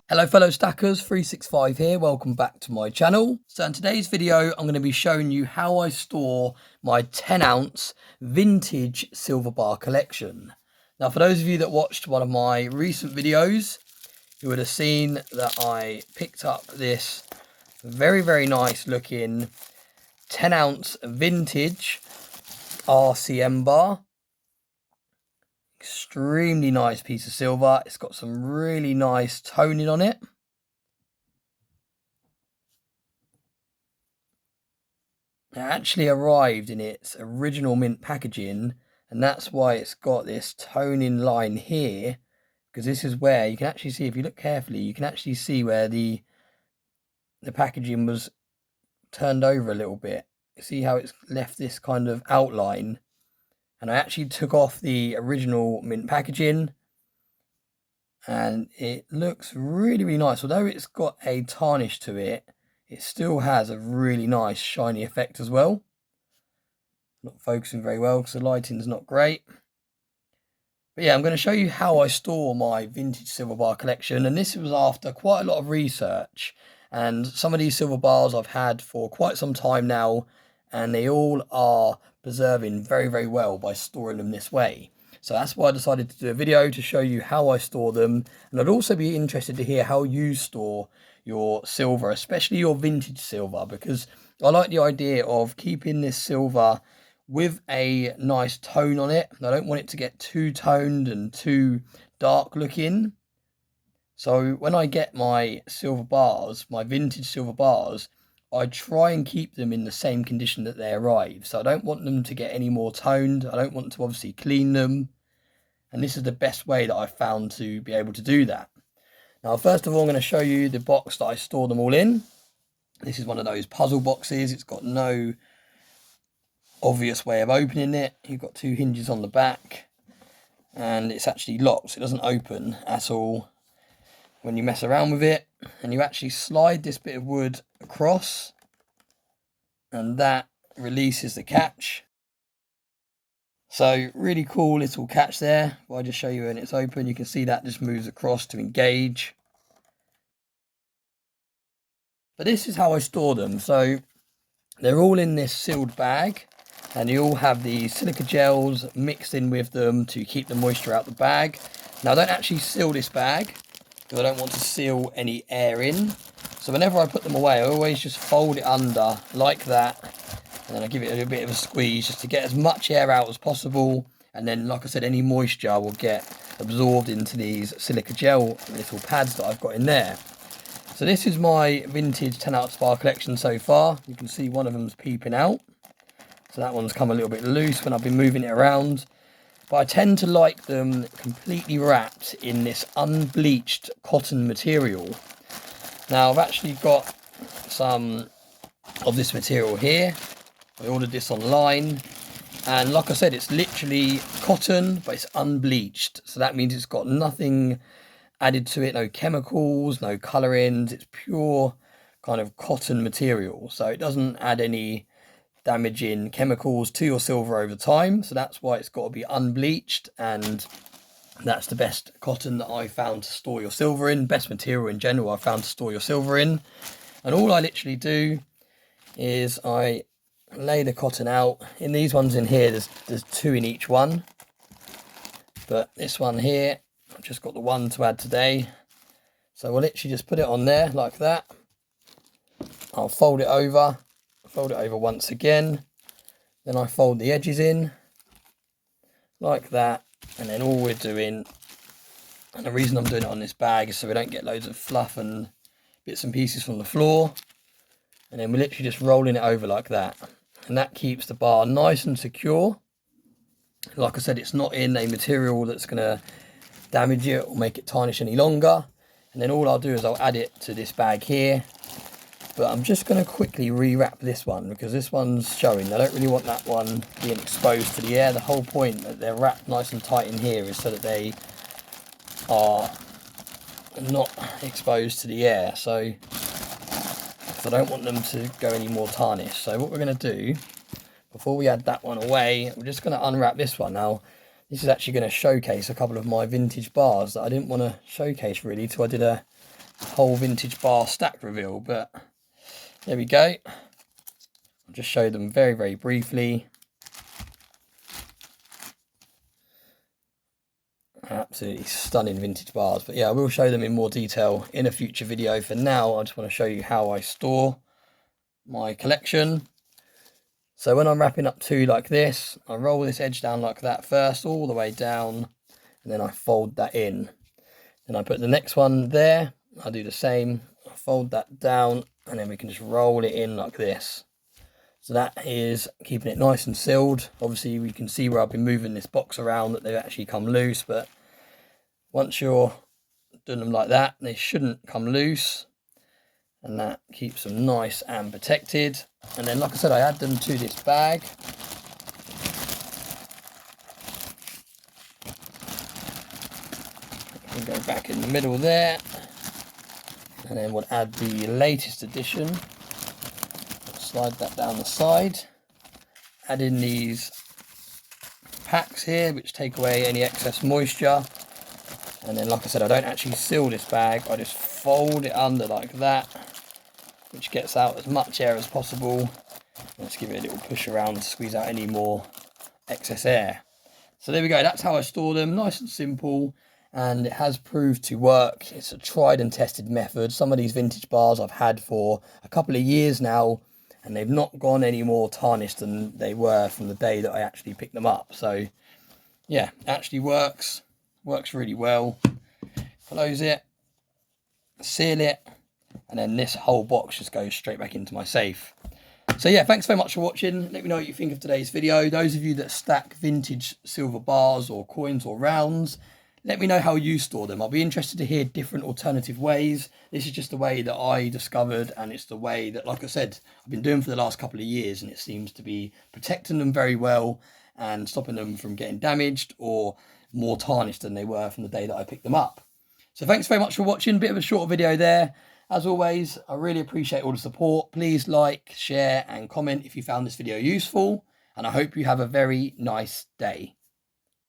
Hello fellow stackers, 365 here, welcome back to my channel. So in today's video I'm going to be showing you how I store my 10-ounce vintage silver bar collection. Now for those of you that watched one of my recent videos, you would have seen that I picked up this very nice looking 10-ounce vintage RCM bar. Extremely nice piece of silver. It's got some really nice toning on it. It actually arrived in its original mint packaging, and that's why it's got this toning line here, because this is where you can actually see, if you look carefully, you can actually see where the packaging was turned over a little bit. You see how it's left this kind of outline. And I actually took off the original mint packaging, and it looks really nice. Although it's got a tarnish to it, it still has a really nice shiny effect as well. Not focusing very well because the lighting's not great. But yeah, I'm going to show you how I store my vintage silver bar collection, and this was after quite a lot of research. And some of these silver bars I've had for quite some time now, and they all are preserving very well by storing them this way. So that's why I decided to do a video to show you how I store them. And I'd also be interested to hear how you store your silver, especially your vintage silver, because I like the idea of keeping this silver with a nice tone on it. I don't want it to get too toned and too dark looking. So when I get my silver bars, my vintage silver bars, I try and keep them in the same condition that they arrive. So I don't want them to get any more toned. I don't want to obviously clean them. And this is the best way that I've found to be able to do that. Now, first of all, I'm going to show you the box that I store them all in. This is one of those puzzle boxes. It's got no obvious way of opening it. You've got two hinges on the back, and it's actually locked. So it doesn't open at all when you mess around with it. And you actually slide this bit of wood across, and that releases the catch. So really cool little catch there. I'll just show you when it's open. You can see that just moves across to engage. But this is how I store them. So they're all in this sealed bag, and you all have the silica gels mixed in with them to keep the moisture out the bag. Now I don't actually seal this bag because I don't want to seal any air in. So whenever I put them away, I always just fold it under like that, and then I give it a bit of a squeeze just to get as much air out as possible. And then, like I said, any moisture will get absorbed into these silica gel little pads that I've got in there. So this is my vintage 10-ounce bar collection so far. You can see one of them's peeping out. So that one's come a little bit loose when I've been moving it around. But I tend to like them completely wrapped in this unbleached cotton material. Now I've actually got some of this material here. I ordered this online, and like I said, it's literally cotton, but it's unbleached. So that means it's got nothing added to it, no chemicals, no colorings. It's pure kind of cotton material. So it doesn't add any damaging chemicals to your silver over time. So that's why it's got to be unbleached, and that's the best cotton that I found to store your silver in. Best material in general I found to store your silver in. And all I literally do is I lay the cotton out. In these ones in here, there's two in each one, but this one here, I've just got the one to add today. So we'll literally just put it on there like that. I'll fold it over once again, then I fold the edges in like that. And then all we're doing, and the reason I'm doing it on this bag is so we don't get loads of fluff and bits and pieces from the floor. And then we're literally just rolling it over like that. And that keeps the bar nice and secure. Like I said, it's not in a material that's going to damage it or make it tarnish any longer. And then all I'll do is I'll add it to this bag here. But I'm just going to quickly rewrap this one because this one's showing. I don't really want that one being exposed to the air. The whole point that they're wrapped nice and tight in here is so that they are not exposed to the air. So I don't want them to go any more tarnished. So what we're going to do, before we add that one away, we're just going to unwrap this one. Now, This is actually going to showcase a couple of my vintage bars that I didn't want to showcase really till I did a whole vintage bar stack reveal, but there we go. I'll just show them very, very briefly. Absolutely stunning vintage bars, but yeah, I will show them in more detail in a future video. For now, I just want to show you how I store my collection. So when I'm wrapping up two like this, I roll this edge down like that first, all the way down, and then I fold that in. Then I put the next one there, I do the same, I fold that down, and then we can just roll it in like this. So that is keeping it nice and sealed. Obviously we can see where I've been moving this box around that they've actually come loose, but once you're doing them like that, they shouldn't come loose, and that keeps them nice and protected. And then, like I said, I add them to this bag. We'll go back in the middle there, and then we'll add the latest edition. Slide that down the side. Add in these packs here, which take away any excess moisture. And then, like I said, I don't actually seal this bag, I just fold it under like that, which gets out as much air as possible. Let's give it a little push around to squeeze out any more excess air. So there we go, that's how I store them, nice and simple, and it has proved to work. It's a tried and tested method. Some of these vintage bars I've had for a couple of years now, and they've not gone any more tarnished than they were from the day that I actually picked them up. So yeah, it actually works really well. Close it, seal it, and then this whole box just goes straight back into my safe. So yeah, thanks very much for watching. Let me know what you think of today's video. Those of you that stack vintage silver bars or coins or rounds, let me know how you store them. I'll be interested to hear different alternative ways. This is just the way that I discovered, and it's the way that, like I said, I've been doing for the last couple of years, and it seems to be protecting them very well and stopping them from getting damaged or more tarnished than they were from the day that I picked them up. So thanks very much for watching. Bit of a short video there. As always, I really appreciate all the support. Please like, share and comment if you found this video useful, and I hope you have a very nice day.